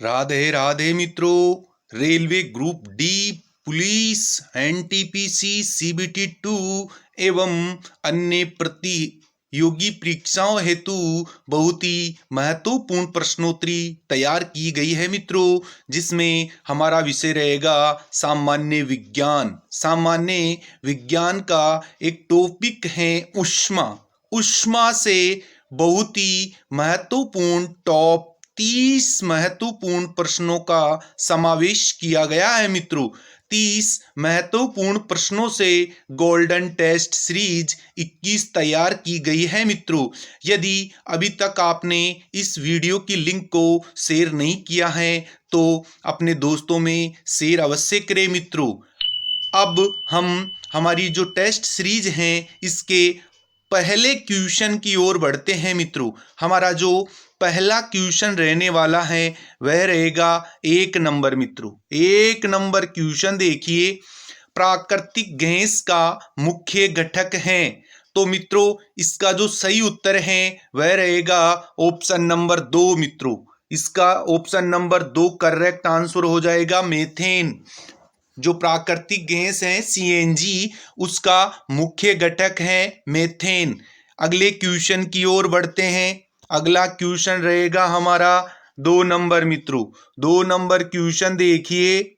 राधे राधे मित्रों। Railway group D, police, NTPC, CBT 2 एवं अन्य प्रतियोगी परीक्षाओं हेतु बहुत ही महत्वपूर्ण प्रश्नोत्तरी तैयार की गई है मित्रों, जिसमें हमारा विषय रहेगा सामान्य विज्ञान। सामान्य विज्ञान का एक टॉपिक है ऊष्मा। ऊष्मा से बहुत ही महत्वपूर्ण टॉप 30 महत्वपूर्ण प्रश्नों का समावेश किया गया है मित्रों। 30 महत्वपूर्ण प्रश्नों से गोल्डन टेस्ट सीरीज 21 तैयार की गई है मित्रों। यदि अभी तक आपने इस वीडियो की लिंक को शेयर नहीं किया है तो अपने दोस्तों में शेयर अवश्य करें मित्रों। अब हम हमारी जो टेस्ट सीरीज हैं इसके पहले क्वेश्चन की ओर बढ़ते हैं मित्रों। हमारा जो पहला क्वेश्चन रहने वाला है वह रहेगा 1 नंबर मित्रों। 1 नंबर क्वेश्चन देखिए, प्राकृतिक गैस का मुख्य घटक है। तो मित्रों इसका जो सही उत्तर है वह रहेगा ऑप्शन नंबर 2 मित्रों। इसका ऑप्शन नंबर 2 करेक्ट आंसर हो जाएगा मीथेन। जो प्राकृतिक गैस है सीएनजी, उसका मुख्य घटक है मीथेन। अगले क्वेश्चन की ओर बढ़ते हैं। अगला क्वेश्चन रहेगा हमारा 2 नंबर मित्रों। 2 नंबर क्वेश्चन देखिए,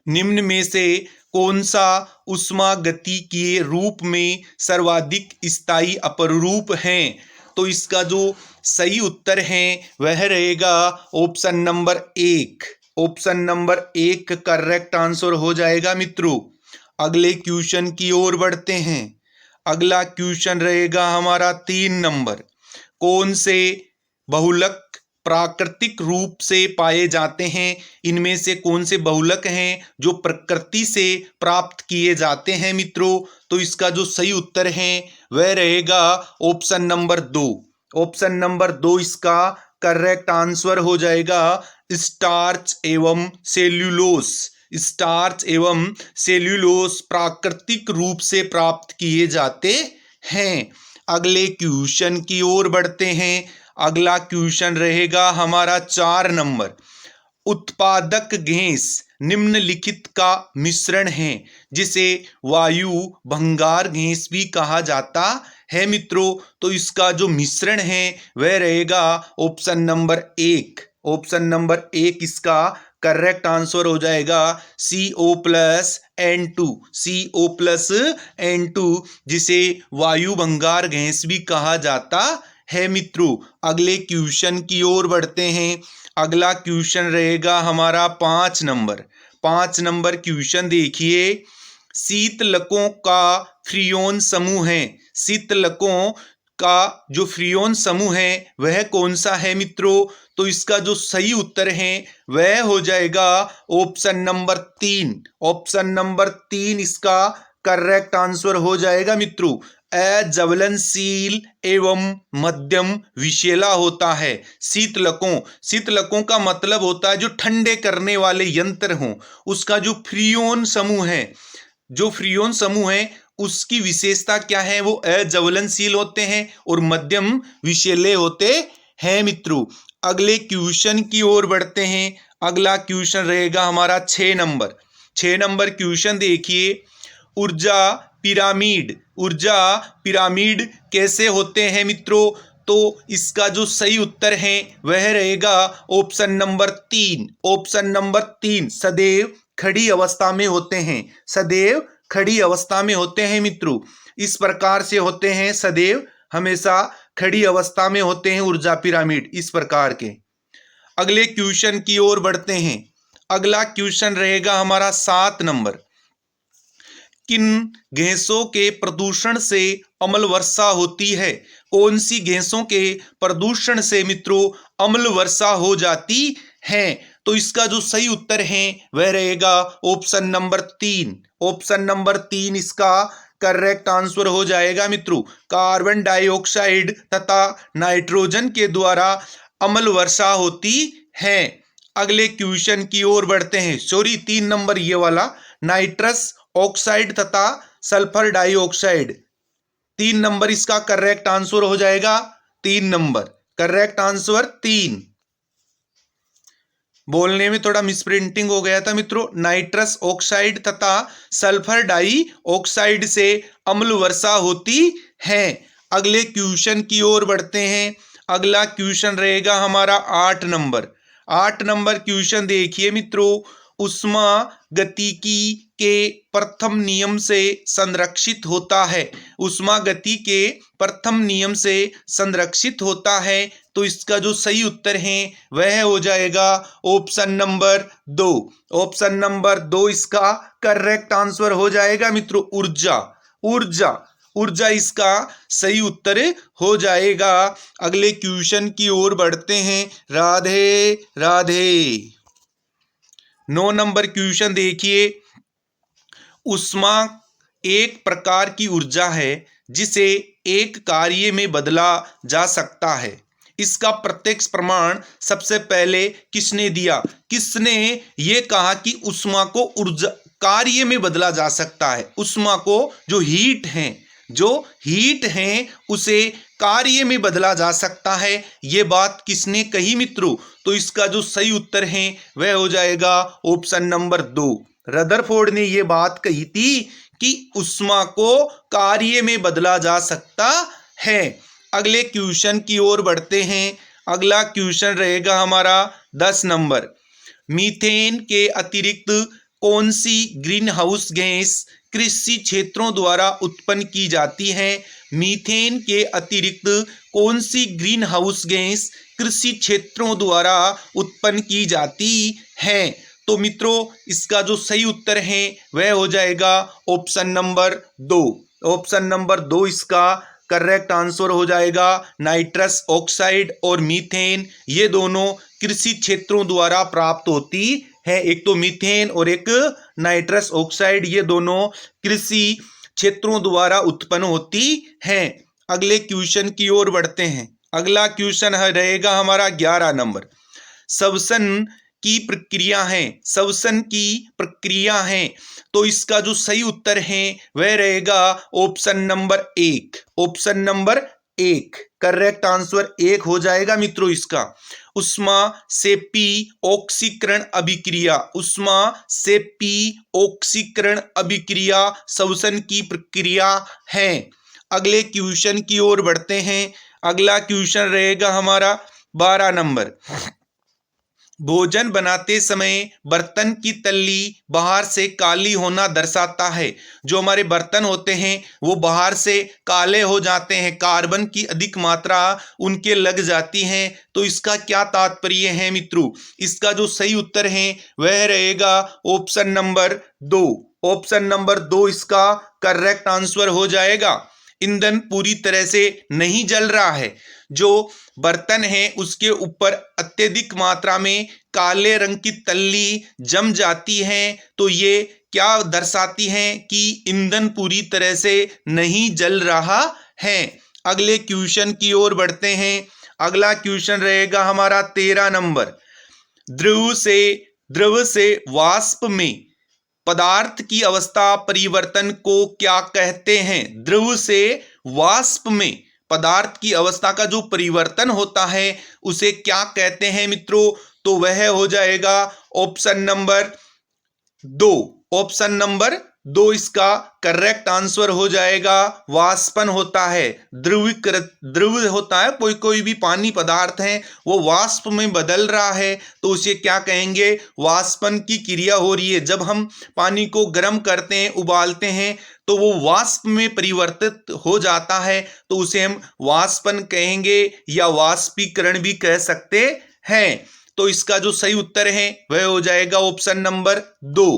निम्न में से कौन सा ऊष्मागति के रूप में सर्वाधिक स्थायी अपरूप है। तो इसका जो सही उत्तर है वह रहेगा option number 1। Option number 1 correct answer हो जाएगा मित्रों। अगले क्वेश्चन की ओर बढ़ते हैं। अगला क्वेश्चन रहेगा हमारा 3 नंबर। कौन से बहुलक प्राकृतिक रूप से पाए जाते हैं। इनमें से कौन से बहुलक हैं जो प्रकृति से प्राप्त किए जाते हैं मित्रों। तो इसका जो सही उत्तर है वह रहेगा ऑप्शन नंबर 2। ऑप्शन नंबर 2 इसका करेक्ट आंसर हो जाएगा स्टार्च एवं सेल्यूलोस। स्टार्च एवं सेल्यूलोस प्राकृतिक रूप से प्राप्त किए जाते हैं। अगले क्वेश्चन की ओर बढ़ते हैं। अगला क्वेश्चन रहेगा हमारा 4 नंबर। उत्पादक गैस निम्नलिखित का मिश्रण है जिसे वायु भंगार गैस भी कहा जाता है मित्रों। तो इसका जो मिश्रण है वह रहेगा ऑप्शन नंबर 1। ऑप्शन नंबर 1 इसका करेक्ट आंसर हो जाएगा CO+N2। CO+N2 जिसे वायु भंगार गैस भी कहा जाता है मित्रों। अगले क्वेश्चन की ओर बढ़ते हैं। अगला क्वेश्चन रहेगा हमारा 5 नंबर। 5 नंबर क्वेश्चन देखिए, शीतलकों का फ्रियोन समूह है। शीतलकों का जो फ्रियोन समूह है वह कौन सा है मित्रों। तो इसका जो सही उत्तर है वह हो जाएगा ऑप्शन नंबर 3। ऑप्शन नंबर 3 इसका करेक्ट आंसर हो जाएगा मित्रों। अज्वलनशील एवं मध्यम विषैला होता है। शीतलकों का मतलब होता है जो ठंडे करने वाले यंत्र हों। उसका जो फ्रियोन समूह है, जो फ्रियोन समूह है उसकी विशेषता क्या है, वो अज्वलनशील होते हैं और मध्यम विषैले होते हैं मित्रों। अगले क्वेश्चन की ओर बढ़ते हैं। अगला क्वेश्चन रहेगा हमारा 6 नंबर। 6 नंबर क्वेश्चन देखिए, ऊर्जा पिरामिड कैसे होते हैं मित्रों। तो इसका जो सही उत्तर है वह रहेगा ऑप्शन नंबर 3। ऑप्शन नंबर 3 सदैव खड़ी अवस्था में होते हैं। सदैव खड़ी अवस्था में होते हैं मित्रों। इस प्रकार से होते हैं, सदैव हमेशा खड़ी अवस्था में होते हैं ऊर्जा पिरामिड, इस प्रकार के। अगले क्वेश्चन की ओर बढ़ते हैं। अगला क्वेश्चन रहेगा हमारा 7 नंबर। किन गैसों के प्रदूषण से अम्ल वर्षा होती है। कौन सी गैसों के प्रदूषण से मित्रों अम्ल वर्षा हो जाती है। तो इसका जो सही उत्तर है वह रहेगा ऑप्शन नंबर 3। ऑप्शन नंबर 3 इसका करेक्ट आंसर हो जाएगा मित्रों। कार्बन डाइऑक्साइड तथा नाइट्रोजन के द्वारा अम्ल वर्षा होती है। अगले क्वेश्चन की ओर बढ़ते हैं। सॉरी, 3 नंबर ये वाला, नाइट्रस ऑक्साइड तथा सल्फर डाइऑक्साइड। 3 नंबर इसका करेक्ट आंसर हो जाएगा। 3 नंबर करेक्ट आंसर 3। बोलने में थोड़ा मिसप्रिंटिंग हो गया था मित्रों। नाइट्रस ऑक्साइड तथा सल्फर डाई ऑक्साइड से अम्ल वर्षा होती है। अगले क्वेश्चन की ओर बढ़ते हैं। अगला क्वेश्चन रहेगा हमारा 8 नंबर। 8 नंबर क्वेश्चन देखिए मित्रों, उष्मा गतिकी के प्रथम नियम से संरक्षित होता है। उष्मा गति के प्रथम नियम से संरक्षित होता है, तो इसका जो सही उत्तर है वह हो जाएगा ऑप्शन नंबर 2। ऑप्शन नंबर 2 इसका करेक्ट आंसर हो जाएगा मित्रों। ऊर्जा, ऊर्जा, ऊर्जा इसका सही उत्तर हो जाएगा। अगले क्वेश्चन की ओर बढ़ते हैं। राधे राधे। 9 नंबर क्वेश्चन देखिए, ऊष्मा एक प्रकार की ऊर्जा है जिसे एक कार्य में बदला जा सकता है। इसका प्रत्यक्ष प्रमाण सबसे पहले किसने दिया? किसने ये कहा कि ऊष्मा को ऊर्जा कार्य में बदला जा सकता है? ऊष्मा को जो हीट है उसे कार्य में बदला जा सकता है, ये बात किसने कही मित्रों? तो इसका जो सही उत्तर है वह हो जाएगा ऑप्शन नंबर 2। रदरफोर्ड ने ये बात कही थी कि ऊष्मा को कार्य में बदला जा सकता है। अगले क्वेश्चन की ओर बढ़ते हैं। अगला क्वेश्चन रहेगा हमारा 10 नंबर। मीथेन के अतिरिक्त कौन सी ग्रीन हाउस गैस कृषि क्षेत्रों द्वारा उत्पन्न की जाती है? मीथेन के अतिरिक्त कौन सी ग्रीन हाउस गैस कृषि क्षेत्रों द्वारा उत्पन्न की जाती है? तो मित्रों इसका जो सही उत्तर है वह हो जाएगा ऑप्शन नंबर 2। ऑप्शन नंबर 2 इसका करेक्ट आंसर हो जाएगा। नाइट्रस ऑक्साइड और मीथेन ये दोनों कृषि क्षेत्रों द्वारा प्राप्त होती है। एक तो मीथेन और एक नाइट्रस ऑक्साइड, ये दोनों कृषि क्षेत्रों द्वारा उत्पन्न होती हैं। अगले क्वेश्चन की ओर बढ़ते हैं। अगला क्वेश्चन रहेगा हमारा 11 नंबर। श्वसन की प्रक्रिया है, श्वसन की प्रक्रिया है, तो इसका जो सही उत्तर है वह रहेगा option number 1। Option number 1 correct answer 1 हो जाएगा मित्रों इसका। उष्मा से पी ऑक्सीकरण अभिक्रिया, उष्मा से पी ऑक्सीकरण अभिक्रिया श्वसन की प्रक्रिया है। अगले क्वेश्चन की ओर बढ़ते हैं। अगला क्वेश्चन रहेगा हमारा 12 नंबर। भोजन बनाते समय बर्तन की तल्ली बाहर से काली होना दर्शाता है। जो हमारे बर्तन होते हैं वो बाहर से काले हो जाते हैं, कार्बन की अधिक मात्रा उनके लग जाती है। तो इसका क्या तात्पर्य है मित्रों? इसका जो सही उत्तर है वह रहेगा ऑप्शन नंबर 2। ऑप्शन नंबर 2 इसका करेक्ट आंसर हो जाएगा। ईंधन पूरी तरह से नहीं जल रहा है, जो बर्तन है उसके ऊपर अत्यधिक मात्रा में काले रंग की तल्ली जम जाती है, तो ये क्या दर्शाती है कि ईंधन पूरी तरह से नहीं जल रहा है। अगले क्वेश्चन की ओर बढ़ते हैं। अगला क्वेश्चन रहेगा हमारा 13 नंबर। द्रव से वाष्प में पदार्थ की अवस्था परिवर्तन को क्या कहते हैं? द्रव से वाष्प में पदार्थ की अवस्था का जो परिवर्तन होता है उसे क्या कहते हैं मित्रों? तो वह हो जाएगा ऑप्शन नंबर 2। ऑप्शन नंबर 2 इसका करेक्ट आंसर हो जाएगा। वाष्पन होता है, द्रवीकृत द्रव होता है, कोई भी पानी पदार्थ है वो वाष्प में बदल रहा है तो उसे क्या कहेंगे? वाष्पन की क्रिया हो रही है। जब हम पानी को गर्म करते हैं, उबालते हैं, तो वो वाष्प में परिवर्तित हो जाता है, तो उसे हम वाष्पन कहेंगे या वाष्पीकरण भी कह सकते हैं। तो इसका जो सही उत्तर है वह हो जाएगा ऑप्शन नंबर 2।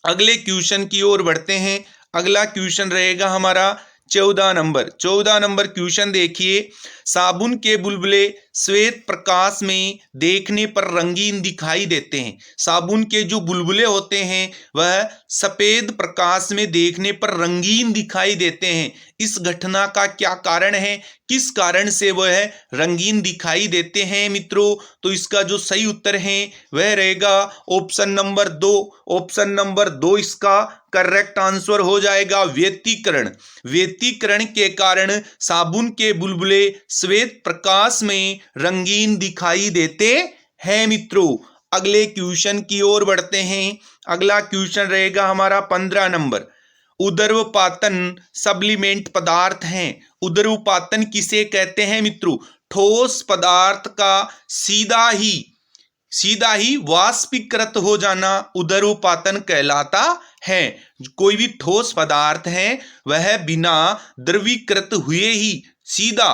अगले क्वेश्चन की ओर बढ़ते हैं। अगला क्वेश्चन रहेगा हमारा 14 नंबर। 14 नंबर क्वेश्चन देखिए। साबुन के बुलबुले श्वेत प्रकाश में देखने पर रंगीन दिखाई देते हैं। साबुन के जो बुलबुले होते हैं वह सफेद प्रकाश में देखने पर रंगीन दिखाई देते हैं। इस घटना का क्या कारण है? किस कारण से वह रंगीन दिखाई देते हैं मित्रों? तो इसका जो सही उत्तर है वह रहेगा ऑप्शन नंबर 2। ऑप्शन नंबर 2 इसका करेक्ट आंसर हो जाएगा। व्यतिकरण, व्यतिकरण के कारण साबुन के बुलबुले श्वेत प्रकाश में रंगीन दिखाई देते है मित्रों। अगले क्वेश्चन की ओर बढ़ते हैं। अगला क्वेश्चन रहेगा हमारा 15 नंबर। उदर्वपातन सब्लिमेंट पदार्थ हैं। उदर्वपातन किसे कहते हैं मित्रों? ठोस पदार्थ का सीधा ही वाष्पीकृत हो जाना उदर्वपातन कहलाता है। कोई भी ठोस पदार्थ है वह बिना द्रवीकृत हुए ही सीधा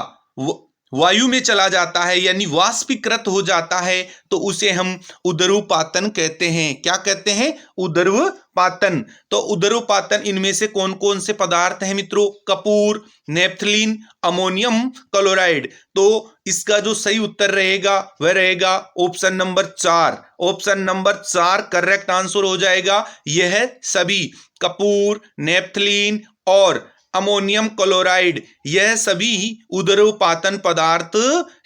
वायु में चला जाता है, यानी वाष्पीकृत हो जाता है, तो उसे हम उदर्वपातन कहते हैं। क्या कहते हैं? उदर्वपातन। तो उदर्वपातन इनमें से कौन कौन से पदार्थ हैं मित्रों? Kapoor, naphthalene, ammonium chloride. तो इसका जो सही उत्तर रहेगा वह रहेगा option number 4। Option number 4 correct answer हो जाएगा। यह सभी कपूर, नेफ्थलीन और अमोनियम क्लोराइड यह सभी उदर्वपातन पदार्थ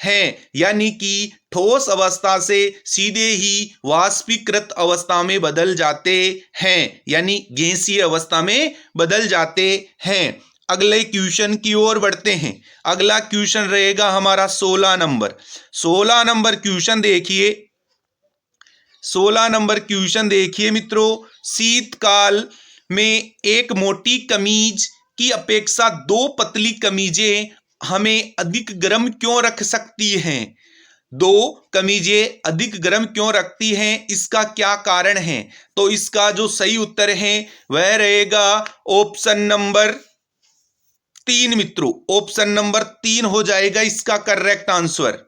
हैं, यानी कि ठोस अवस्था से सीधे ही वाष्पीकृत अवस्था में बदल जाते हैं, यानी गैसीय अवस्था में बदल जाते हैं। अगले क्वेश्चन की ओर बढ़ते हैं। अगला क्वेश्चन रहेगा हमारा 16 नंबर। 16 नंबर क्वेश्चन देखिए। 16 नंबर क्वेश्चन देखिए मित्रों। शीतकाल में एक मोटी कमीज की अपेक्षा 2 पतली कमीजें हमें अधिक गर्म क्यों रख सकती हैं? 2 कमीजें अधिक गर्म क्यों रखती हैं, इसका क्या कारण है? तो इसका जो सही उत्तर है वह रहेगा ऑप्शन नंबर 3 मित्रों। ऑप्शन नंबर 3 हो जाएगा इसका correct answer.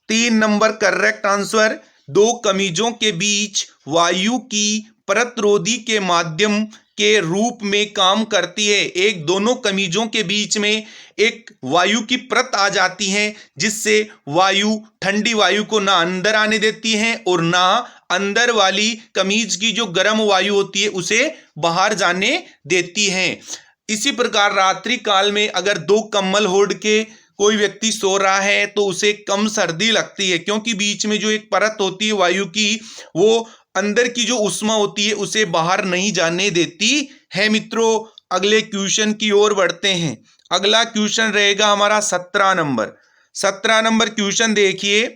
3 number correct answer. 2 कमीजों के बीच वायु की परतरोधी के माध्यम के रूप में काम करती है। एक दोनों कमीजों के बीच में एक वायु की परत आ जाती है, जिससे वायु, ठंडी वायु को ना अंदर आने देती है और ना अंदर वाली कमीज की जो गर्म वायु होती है उसे बाहर जाने देती है। इसी प्रकार रात्रि काल में अगर 2 कंबल ओढ़ के कोई व्यक्ति सो रहा है तो उसे कम सर्दी लगती है, क्योंकि बीच में जो एक परत होती है वायु की, वो अंदर की जो उष्मा होती है उसे बाहर नहीं जाने देती है मित्रों। अगले क्वेश्चन की ओर बढ़ते हैं। अगला क्वेश्चन रहेगा हमारा 17 नंबर। 17 नंबर क्वेश्चन देखिए।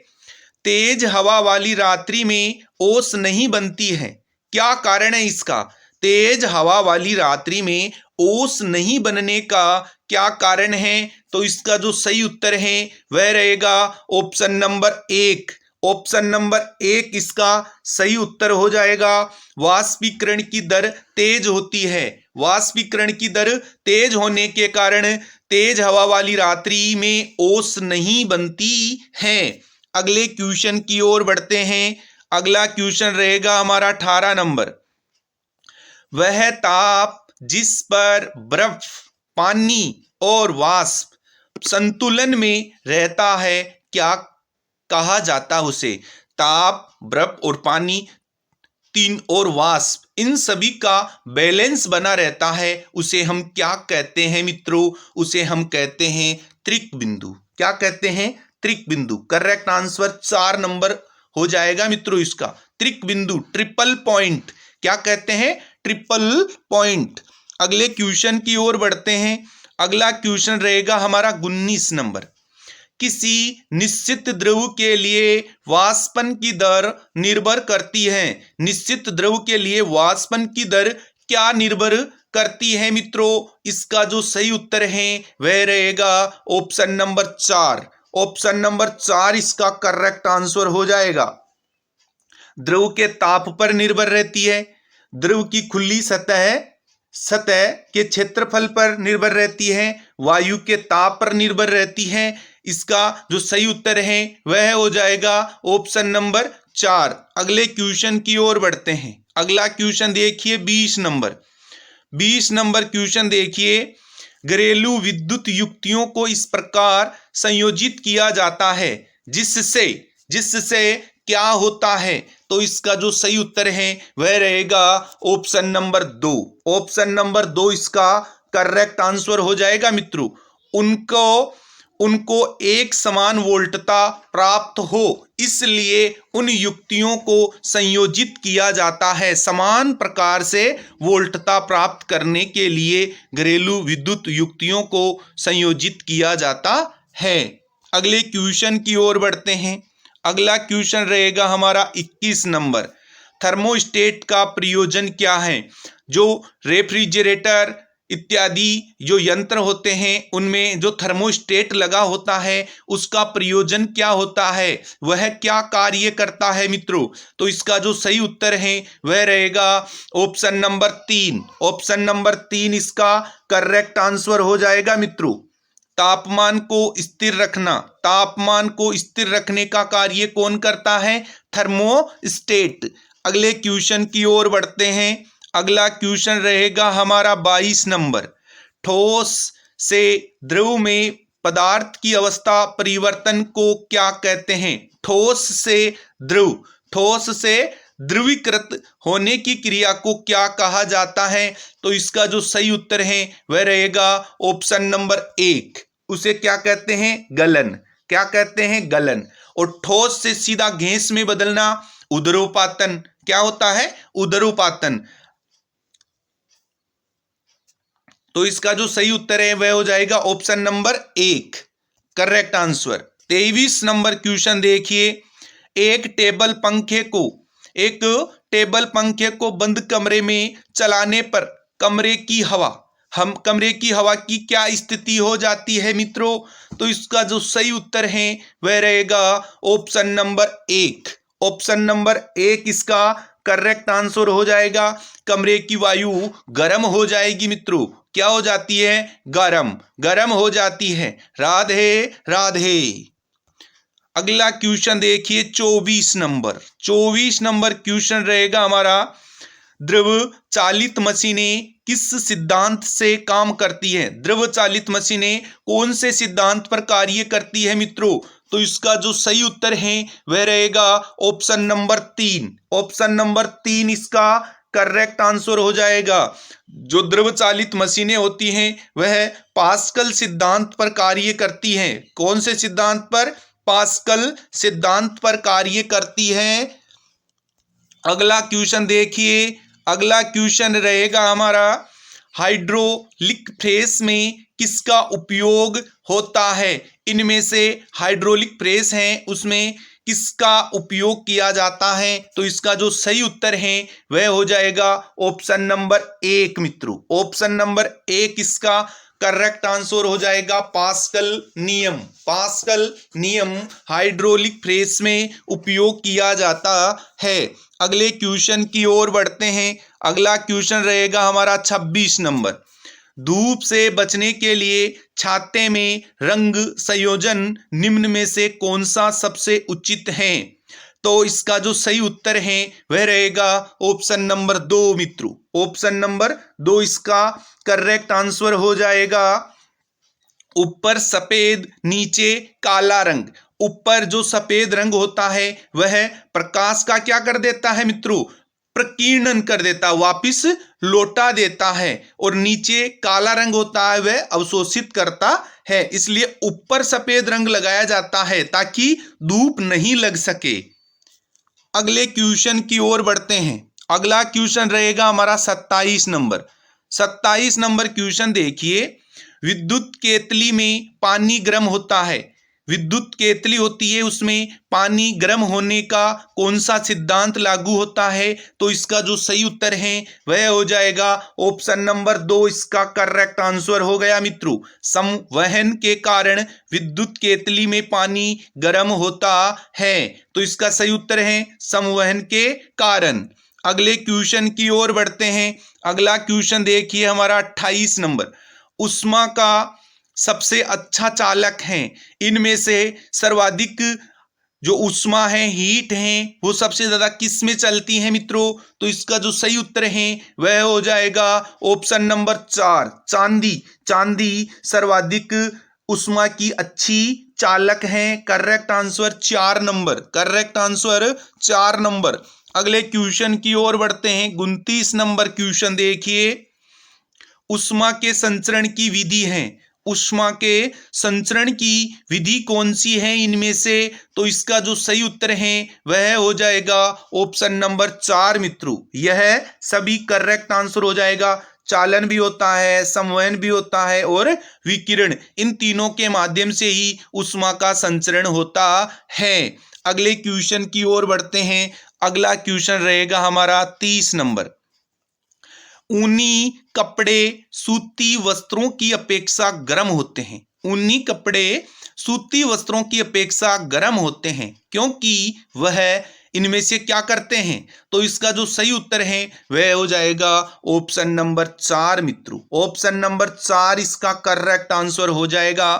तेज हवा वाली रात्रि में ओस नहीं बनती है, क्या कारण है इसका? तेज हवा वाली रात्रि में ओस नहीं बनने का क्या कारण है? तो इसका जो सही उत्तर है वह रहेगा ऑप्शन नंबर 1। ऑप्शन नंबर 1 इसका सही उत्तर हो जाएगा। वाष्पीकरण की दर तेज होती है। वाष्पीकरण की दर तेज होने के कारण तेज हवा वाली रात्रि में ओस नहीं बनती है। अगले क्वेश्चन की ओर बढ़ते हैं। अगला क्वेश्चन रहेगा हमारा 18 नंबर। वह ताप जिस पर बर्फ, पानी और वाष्प संतुलन में रहता है, क्या कहा जाता है उसे? ताप, बर्फ और पानी तीन और वाष्प, इन सभी का बैलेंस बना रहता है, उसे हम क्या कहते हैं मित्रों? उसे हम कहते हैं त्रिक बिंदु। क्या कहते हैं? त्रिक बिंदु। करेक्ट आंसर 4 नंबर हो जाएगा मित्रों इसका। त्रिक बिंदु, ट्रिपल पॉइंट। क्या कहते हैं? Triple point. अगले क्वेश्चन की ओर बढ़ते हैं। अगला क्वेश्चन रहेगा हमारा 19 नंबर। किसी निश्चित द्रव के लिए वाष्पन की दर निर्भर करती है। निश्चित द्रव के लिए वाष्पन की दर क्या निर्भर करती है मित्रों? इसका जो सही उत्तर है वह रहेगा ऑप्शन नंबर 4। ऑप्शन नंबर 4 इसका करेक्ट आंसर हो जाएगा। द्रव के ताप पर निर्भर रहती है, द्रव की खुली सतह के क्षेत्रफल पर निर्भर रहती है, वायु के ताप पर निर्भर रहती है। इसका जो सही उत्तर है वह हो जाएगा ऑप्शन नंबर 4। अगले क्वेश्चन की ओर बढ़ते हैं। अगला क्वेश्चन देखिए 20 नंबर। 20 नंबर क्वेश्चन देखिए। घरेलू विद्युत युक्तियों को इस प्रकार संयोजित किया जाता है जिससे क्या होता है? तो इसका जो सही उत्तर है वह रहेगा ऑप्शन नंबर 2। ऑप्शन नंबर 2 इसका करेक्ट आंसर हो जाएगा मित्रों। उनको एक समान वोल्टता प्राप्त हो, इसलिए उन युक्तियों को संयोजित किया जाता है। समान प्रकार से वोल्टता प्राप्त करने के लिए घरेलू विद्युत युक्तियों को संयोजित किया जाता है। अगले क्वेश्चन की ओर बढ़ते हैं। अगला क्वेश्चन रहेगा हमारा 21 नंबर, थर्मोस्टेट का प्रयोजन क्या है? जो रेफ्रिजरेटर इत्यादि जो यंत्र होते हैं उनमें जो थर्मोस्टेट लगा होता है उसका प्रयोजन क्या होता है, वह क्या कार्य करता है मित्रों? तो इसका जो सही उत्तर है वह रहेगा ऑप्शन नंबर 3। ऑप्शन नंबर 3 इसका करेक्ट आंसर हो जाएगा मित्रों। तापमान को स्थिर रखना, तापमान को स्थिर रखने का कार्य कौन करता है? थर्मोस्टेट। अगले क्वेश्चन की ओर बढ़ते हैं। अगला क्वेश्चन रहेगा हमारा 22 नंबर, ठोस से द्रव में पदार्थ की अवस्था परिवर्तन को क्या कहते हैं? ठोस से द्रव, ठोस से द्रवीकृत होने की क्रिया को क्या कहा जाता है? तो इसका जो सही उत्तर है वह रहेगा ऑप्शन नंबर 1, उसे क्या कहते हैं? गलन। क्या कहते हैं? गलन। और ठोस से सीधा गैस में बदलना उदरोपातन। क्या होता है? उदरोपातन। तो इसका जो सही उत्तर है वह हो जाएगा option number 1, correct answer. 23 number question देखिए, एक टेबल पंखे को बंद कमरे में चलाने पर कमरे की हवा की क्या स्थिति हो जाती है मित्रों? तो इसका जो सही उत्तर है वह रहेगा ऑप्शन नंबर 1। ऑप्शन नंबर 1 इसका करेक्ट आंसर हो जाएगा। कमरे की वायु गर्म हो जाएगी मित्रों। क्या हो जाती है? गर्म हो जाती है। राधे राधे। अगला क्वेश्चन देखिए 24 नंबर क्वेश्चन रहेगा हमारा, द्रव चालित मशीनें किस सिद्धांत से काम करती है? द्रव चालित मशीनें कौन से सिद्धांत पर कार्य करती है मित्रों? तो इसका जो सही उत्तर है वह रहेगा ऑप्शन नंबर 3। ऑप्शन नंबर 3 इसका करेक्ट आंसर हो जाएगा। जो द्रव चालित मशीनें होती हैं वह पास्कल सिद्धांत पर कार्य करती हैं। कौन से सिद्धांत पर? पास्कल सिद्धांत पर कार्य करती हैं। अगला क्वेश्चन देखिए। अगला क्वेश्चन रहेगा हमारा, हाइड्रोलिक प्रेस में किसका उपयोग होता है? इनमें से हाइड्रोलिक प्रेस है उसमें किसका उपयोग किया जाता है? तो इसका जो सही उत्तर है वह हो जाएगा ऑप्शन नंबर 1 मित्रों। ऑप्शन नंबर 1 इसका करेक्ट आंसर हो जाएगा पास्कल नियम। पास्कल नियम हाइड्रोलिक प्रेस में उपयोग किया जाता है। अगले क्वेश्चन की ओर बढ़ते हैं। अगला क्वेश्चन रहेगा हमारा 26 नंबर, धूप से बचने के लिए छाते में रंग संयोजन निम्न में से कौन सा सबसे उचित है? तो इसका जो सही उत्तर है वह रहेगा ऑप्शन नंबर 2 मित्रों। ऑप्शन नंबर 2 इसका करेक्ट आंसर हो जाएगा। ऊपर सफेद नीचे काला रंग, ऊपर जो सफेद रंग होता है वह प्रकाश का क्या कर देता है मित्रों? प्रकीर्णन कर देता, वापिस लौटा देता है। और नीचे काला रंग होता है वह अवशोषित करता है। इसलिए ऊपर सफेद रंग लगाया जाता है ताकि धूप नहीं लग सके। अगले क्वेश्चन की ओर बढ़ते हैं। अगला क्वेश्चन रहेगा हमारा 27 नंबर। 27 नंबर क्वेश्चन देखिए, विद्युत केतली में पानी गर्म होता है, विद्युत केतली होती है उसमें पानी गर्म होने का कौन सा सिद्धांत लागू होता है? तो इसका जो सही उत्तर है वह हो जाएगा ऑप्शन नंबर 2 इसका करेक्ट आंसर हो गया मित्रों। संवहन के कारण विद्युत केतली में पानी गर्म होता है। तो इसका सही उत्तर है संवहन के कारण। अगले क्वेश्चन की ओर बढ़ते हैं। अगला क्वेश्चन देखिए हमारा 28 नंबर, ऊष्मा का सबसे अच्छा चालक है, इनमें से सर्वाधिक जो ऊष्मा है, हीट है, वो सबसे ज्यादा किस में चलती है मित्रों? तो इसका जो सही उत्तर है वह हो जाएगा ऑप्शन नंबर 4, चांदी। चांदी सर्वाधिक ऊष्मा की अच्छी चालक है। Correct answer 4 number, correct answer 4 number. अगले क्वेश्चन की ओर बढ़ते हैं। 29 नंबर क्वेश्चन देखिए, ऊष्मा के संचरण की विधि है, ऊष्मा के संचरण की विधि कौन सी है इनमें से? तो इसका जो सही उत्तर है वह हो जाएगा ऑप्शन नंबर 4 मित्रों। यह सभी करेक्ट आंसर हो जाएगा। चालन भी होता है, संवहन भी होता है और विकिरण, इन तीनों के माध्यम से ही ऊष्मा का संचरण होता है। अगले क्वेश्चन की ओर बढ़ते हैं। अगला क्वेश्चन रहेगा हमारा 30 नंबर। ऊनी कपड़े सूती वस्त्रों की अपेक्षा गर्म होते हैं। ऊनी कपड़े सूती वस्त्रों की अपेक्षा गर्म होते हैं क्योंकि वह इनमें से क्या करते हैं? तो इसका जो सही उत्तर है वह हो जाएगा ऑप्शन नंबर 4 मित्रों। ऑप्शन नंबर 4 इसका करेक्ट आंसर हो जाएगा।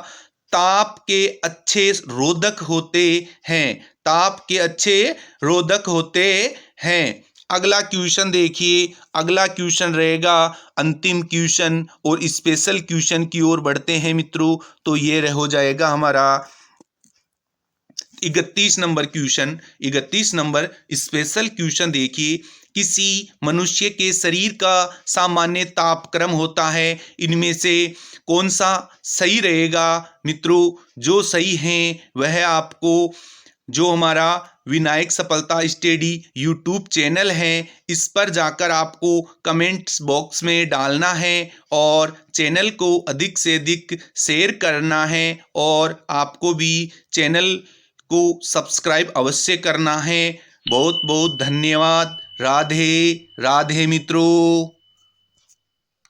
ताप के अच्छे रोधक होते हैं। ताप के अच्छे रोधक होते हैं। अगला क्वेश्चन देखिए। अगला क्वेश्चन रहेगा अंतिम क्वेश्चन और स्पेशल क्वेश्चन की ओर बढ़ते हैं मित्रों। तो ये हो जाएगा हमारा 31 number question. 31 number special question देखिए। किसी मनुष्य के शरीर का सामान्य तापक्रम होता है, इनमें से कौन सा सही रहेगा? मित्रों जो सही है वह आपको जो हमारा विनायक सफलता स्टडी यूट्यूब चैनल है इस पर जाकर आपको कमेंट्स बॉक्स में डालना है और चैनल को अधिक से अधिक शेयर करना है और आपको भी चैनल को सब्सक्राइब अवश्य करना है। बहुत बहुत धन्यवाद। राधे राधे मित्रों।